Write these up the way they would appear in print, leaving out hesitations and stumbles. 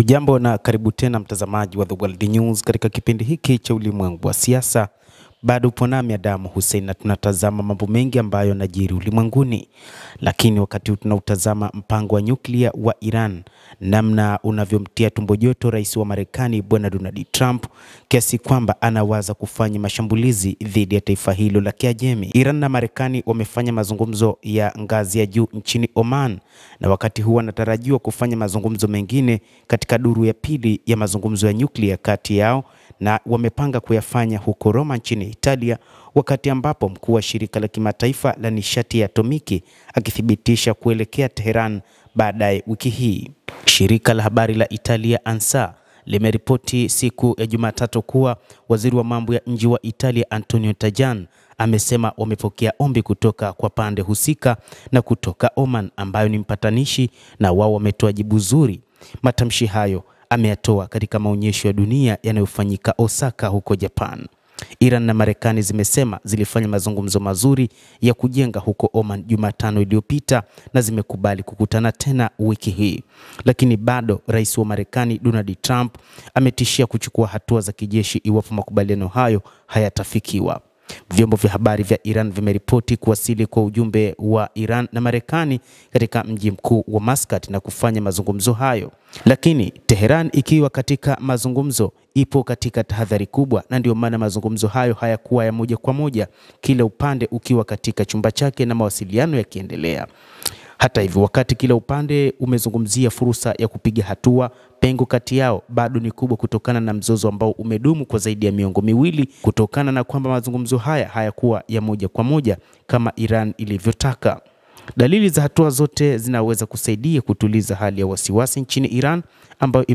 Hujambo na karibu tena mtazamaji wa The World News katika kipindi hiki cha ulimwengu wa siasa. Bado upo nami Adamu Hussein na tunatazama mambo mengi ambayo yanajiri ulimwenguni. Lakini wakati huu tunautazama mpango wa nyuklia wa Iran, namna unavyomtia tumbo joto rais wa Marekani Bwana Donald Trump kiasi kwamba anawaza kufanya mashambulizi dhidi ya taifa hilo la Kiajemi. Iran na Marekani wamefanya mazungumzo ya ngazi ya juu nchini Oman, na wakati huu wanatarajiwa kufanya mazungumzo mengine katika duru ya pili ya mazungumzo ya nyuklia kati yao, na wamepanga kuyafanya huko Roma nchini Italia, wakati ambapo mkuu wa shirika la kimataifa la nishati ya atomiki akithibitisha kuelekea Tehran baadaye wiki hii. Shirika la habari la Italia ANSA limeripoti siku ya Jumatatu kuwa waziri wa mambo ya nje wa Italia Antonio Tajani amesema wamepokea ombi kutoka kwa pande husika na kutoka Oman ambayo ni mpatanishi, na wao wametoa jibu zuri. Matamshi hayo ameyatoa katika maonyesho ya dunia yanayofanyika Osaka huko Japan. Iran na Marekani zimesema zilifanya mazungumzo mazuri ya kujenga huko Oman Jumatano iliyopita na zimekubali kukutana tena wiki hii. Lakini bado rais wa Marekani Donald Trump ametishia kuchukua hatua za kijeshi iwapo makubaliano hayo hayatafikiwa. Vyombo vya habari vya Iran vimeripoti kuwasili kwa ujumbe wa Iran na Marekani katika mji mkuu wa Muscat na kufanya mazungumzo hayo. Lakini Tehran ikiwa katika mazungumzo ipo katika tahadhari kubwa, na ndio maana mazungumzo hayo hayakuwa ya moja kwa moja, kila upande ukiwa katika chumba chake na mawasiliano yakiendelea. Hata hivyo, wakati kila upande umezungumzia fursa ya kupiga hatua, pengo kati yao bado ni kubwa kutokana na mzozo ambao umedumu kwa zaidi ya miongo miwili, kutokana na kwamba mazungumzo haya hayakuwa ya moja kwa moja kama Iran ilivyotaka. Dalili za hatua zote zinaweza kusaidia kutuliza hali ya wasiwasi nchini Iran ambayo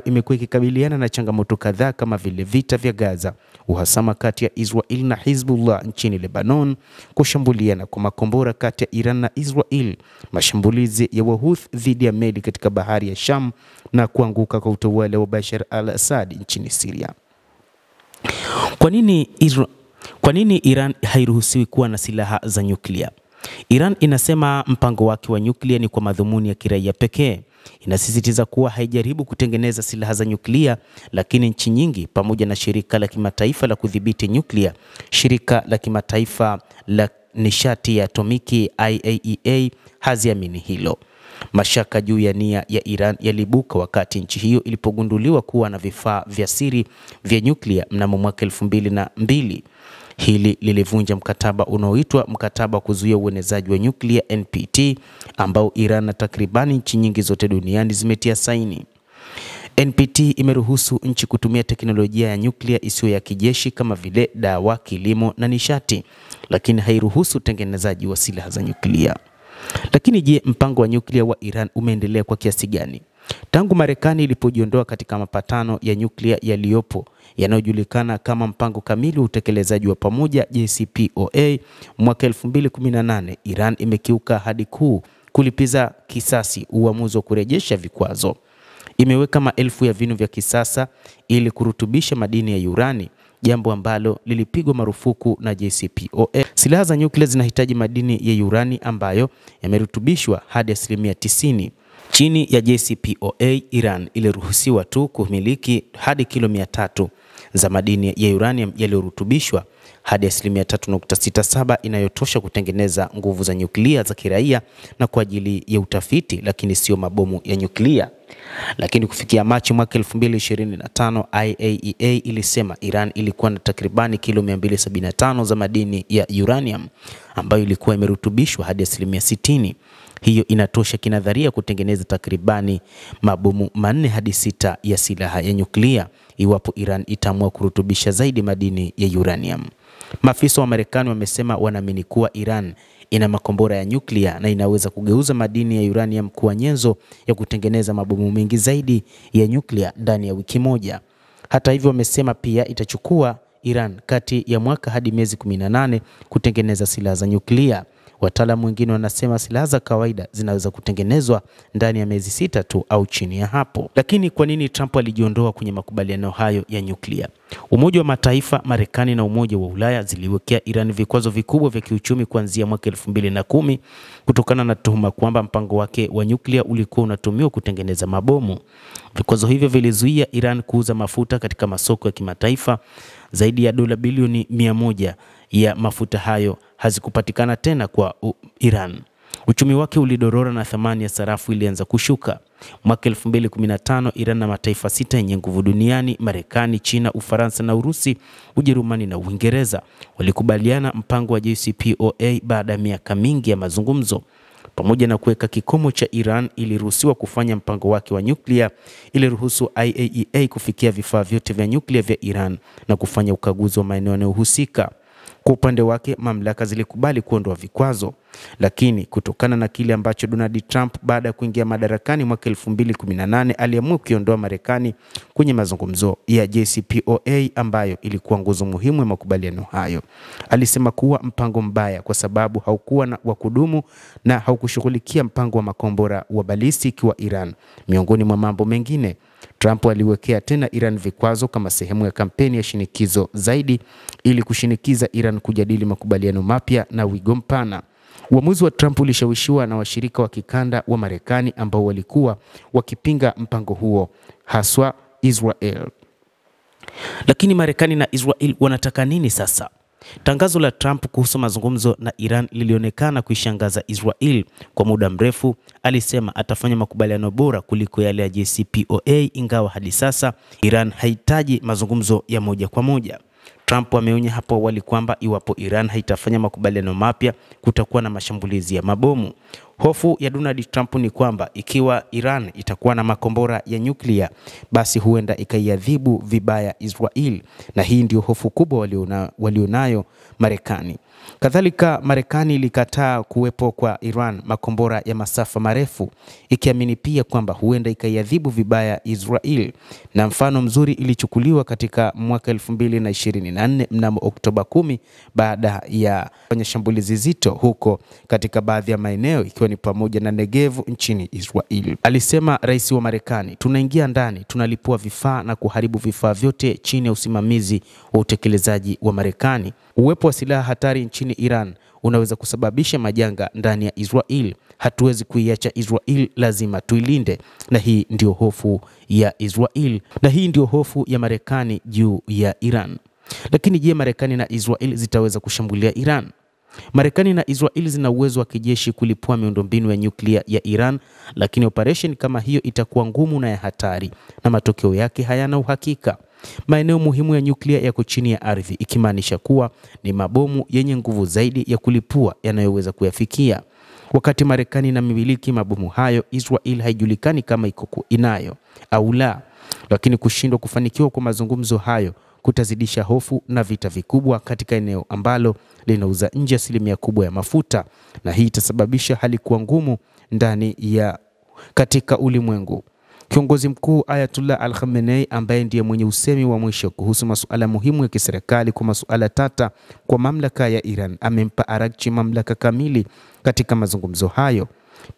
imekuwa ikikabiliana na changamoto kadhaa kama vile vita vya Gaza, uhasama kati ya Israel na Hezbollah nchini Lebanon, kushambuliana kwa makombora kati ya Iran na Israel, mashambulizi ya Wahouthi dhidi ya meli katika bahari ya Sham, na kuanguka kwa utawala wa Bashar al-Assad nchini Syria. Kwa nini Iran hairuhusiwi kuwa na silaha za nyuklia? Iran inasema mpango wake wa nyuklia ni kwa madhumuni ya kiraia pekee. Inasisitiza kuwa haijaribu kutengeneza silaha za nyuklia, lakini nchi nyingi pamoja na shirika la kimataifa la kudhibiti nyuklia, shirika la kimataifa la nishati ya atomiki IAEA haziamini hilo. Mashaka juu ya nia ya Iran yalibuka wakati nchi hiyo ilipogunduliwa kuwa na vifaa vya siri vya nyuklia mnamo mwaka 2002. Hili lilivunja mkataba unaoitwa mkataba wa kuzuia uenezaji wa nyuklia NPT, ambao Iran na takribani nchi nyingi zote duniani zimetia saini. NPT imeruhusu nchi kutumia teknolojia ya nyuklia isiyo ya kijeshi kama vile dawa, kilimo na nishati, lakini hairuhusu utengenezaji wa silaha za nyuklia. Lakini je, mpango wa nyuklia wa Iran umeendelea kwa kiasi gani? Tangu Marekani ilipojiondoa katika mapatano ya nyuklia yaliyopo yanayojulikana kama mpango kamili wa utekelezaji wa pamoja JCPOA mwaka 2018, Iran imekiuka ahadi kuu kulipiza kisasi uamuzi wa kurejesha vikwazo. Imeweka maelfu ya vinu vya kisasa ili kurutubisha madini ya urani, jambo ambalo lilipigwa marufuku na JCPOA. Silaha za nyuklia zinahitaji madini ya urani ambayo yamerutubishwa hadi 90%. Chini ya JCPOA, Iran iliruhusiwa tu kumiliki hadi kilo 300 za madini ya uranium yaliyorutubishwa hadi 3.67% inayotosha kutengeneza nguvu za nyuklia za kiraia na kwa ajili ya utafiti, lakini sio mabomu ya nyuklia. Lakini kufikia Machi mwaka 2025, IAEA ilisema Iran ilikuwa na takribani kilo 275 za madini ya uranium ambayo ilikuwa imerutubishwa hadi 60%. Hiyo inatosha kinadharia kutengeneza takribani mabomu 4 hadi 6 ya silaha ya nyuklia iwapo Iran itaamua kurutubisha zaidi madini ya uranium. Maafisa wa Marekani wamesema wanaamini kuwa Iran ina makombora ya nyuklia na inaweza kugeuza madini ya uranium kuwa nyenzo ya kutengeneza mabomu mengi zaidi ya nyuklia ndani ya wiki moja. Hata hivyo, wamesema pia itachukua Iran kati ya mwaka hadi miezi 18 kutengeneza silaha za nyuklia. Wataalamu wengine wanasema silaha za kawaida zinaweza kutengenezwa ndani ya miezi 6 tu au chini ya hapo. Lakini kwa nini Trump alijiondoa kwenye makubaliano hayo ya nyuklia? Umoja wa Mataifa, Marekani na Umoja wa Ulaya ziliwekea Iran vikwazo vikubwa vya kiuchumi kuanzia mwaka 2010 kutokana na tuhuma kwamba mpango wake wa nyuklia ulikuwa unatumiwa kutengeneza mabomu. Vikwazo hivyo vilizuia Iran kuuza mafuta katika masoko ya kimataifa. Zaidi ya dola bilioni 100 ya mafuta hayo hazikupatikana tena kwa Iran. Uchumi wake ulidorora na thamani ya sarafu ilianza kushuka. Mwaka 2015 Iran na mataifa 6 yenye nguvu duniani, Marekani, China, Ufaransa na Urusi, Ujerumani na Uingereza, walikubaliana mpango wa JCPOA baada ya miaka mingi ya mazungumzo. Pamoja na kuweka kikomo cha Iran iliruhusiwa kufanya mpango wake wa nyuklia, iliruhusu IAEA kufikia vifaa vyote vya nyuklia vya Iran na kufanya ukaguzi wa maeneo yanayohusika. Kwa upande wake, mamlaka zilikubali kuondoa vikwazo, lakini kutokana na kile ambacho Donald Trump baada ya kuingia madarakani mwaka 2018 aliamua kuiondoa Marekani kwenye mazungumzo ya JCPOA ambayo ilikuwa nguzo muhimu ya makubaliano hayo. Alisema kuwa mpango mbaya kwa sababu haukuwa na wa kudumu na haukushughulikia mpango wa makombora wa balistiki wa Iran. Miongoni mwa mambo mengine, Trump aliwekea tena Iran vikwazo kama sehemu ya kampeni ya shinikizo zaidi ili kushinikiza Iran kujadili makubaliano mapya na wigo mpana. Uamuzi wa Trump ulishawishiwa na washirika wa kikanda wa Marekani ambao walikuwa wakipinga mpango huo, haswa Israel. Lakini Marekani na Israel wanataka nini sasa? Tangazo la Trump kuhusu mazungumzo na Iran lilionekana kuishangaza Israel. Kwa muda mrefu alisema atafanya makubaliano bora kuliko yale ya JCPOA, ingawa hadi sasa Iran haihitaji mazungumzo ya moja kwa moja. Trump ameonya hapo awali kwamba iwapo Iran haitafanya makubaliano mapya kutakuwa na mashambulizi ya mabomu. Hofu ya Donald Trump ni kwamba ikiwa Iran itakuwa na makombora ya nyuklia, basi huenda ikaiadhibu vibaya Israel, na hii ndio hofu kubwa walionayo Marekani. Kadhalika, Marekani ilikataa kuwepo kwa Iran makombora ya masafa marefu, ikiamini pia kwamba huenda ikaiadhibu vibaya Israel, na mfano mzuri ilichukuliwa katika mwaka 2024 mnamo Oktoba 10 baada ya kufanya shambulizi zito huko katika baadhi ya maeneo ikiwa ni pamoja na Negev nchini Israel. Alisema rais wa Marekani, tunaingia ndani, tunalipua vifaa na kuharibu vifaa vyote chini ya usimamizi wa utekelezaji wa Marekani. Uwepo wa silaha hatari nchini Iran unaweza kusababisha majanga ndani ya Israel. Hatuwezi kuiacha Israel, lazima tuilinde. Na hii ndio hofu ya Israel, na hii ndio hofu ya Marekani juu ya Iran. Lakini je, Marekani na Israel zitaweza kushambulia Iran? Marekani na Israel zina uwezo wa kijeshi kulipua miundombinu ya nyuklia ya Iran, lakini operation kama hiyo itakuwa ngumu na ya hatari, na matokeo yake hayana uhakika. Maeneo muhimu ya nyuklia yako chini ya ardhi, ikimaanisha kuwa ni mabomu yenye nguvu zaidi ya kulipua yanayoweza kuyafikia. Wakati Marekani inamiliki mabomu hayo, Israel haijulikani kama iko inayo au la. Lakini kushindwa kufanikiwa kwa mazungumzo hayo kutazidisha hofu na vita vikubwa katika eneo ambalo linauza nje asilimia kubwa ya mafuta, na hii itasababisha hali kuwa ngumu katika ulimwengu. Kiongozi mkuu Ayatollah Al-Khamenei, ambaye ndiye mwenye usemi wa mwisho kuhusu masuala muhimu ya kiserikali kwa masuala tata kwa mamlaka ya Iran, amempa Araghchi mamlaka kamili katika mazungumzo hayo.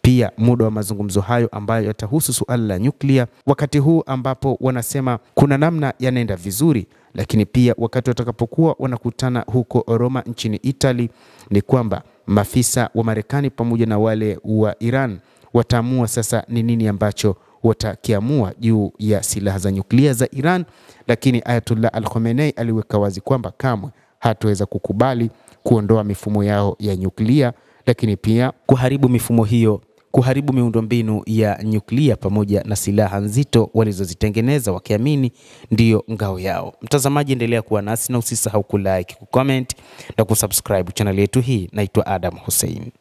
Pia muda wa mazungumzo hayo ambayo yatahusu suala la nyuklia, wakati huu ambapo wanasema kuna namna yanaenda vizuri, lakini pia wakati watakapokuwa wanakutana huko Roma nchini Italy, ni kwamba maafisa wa Marekani pamoja na wale wa Iran wataamua sasa ni nini ambacho watakiamua juu ya silaha za nyuklia za Iran. Lakini Ayatollah Al-Khamenei aliweka wazi kwamba kamwe hataweza kukubali kuondoa mifumo yao ya nyuklia, lakini pia kuharibu mifumo hiyo, kuharibu miundombinu ya nyuklia pamoja na silaha nzito walizozitengeneza wakiamini ndiyo ngao yao. Mtazamaji, endelea kuwa nasi na usisahau kulike, kucomment na kusubscribe channel yetu hii. Naitwa Adam Hussein.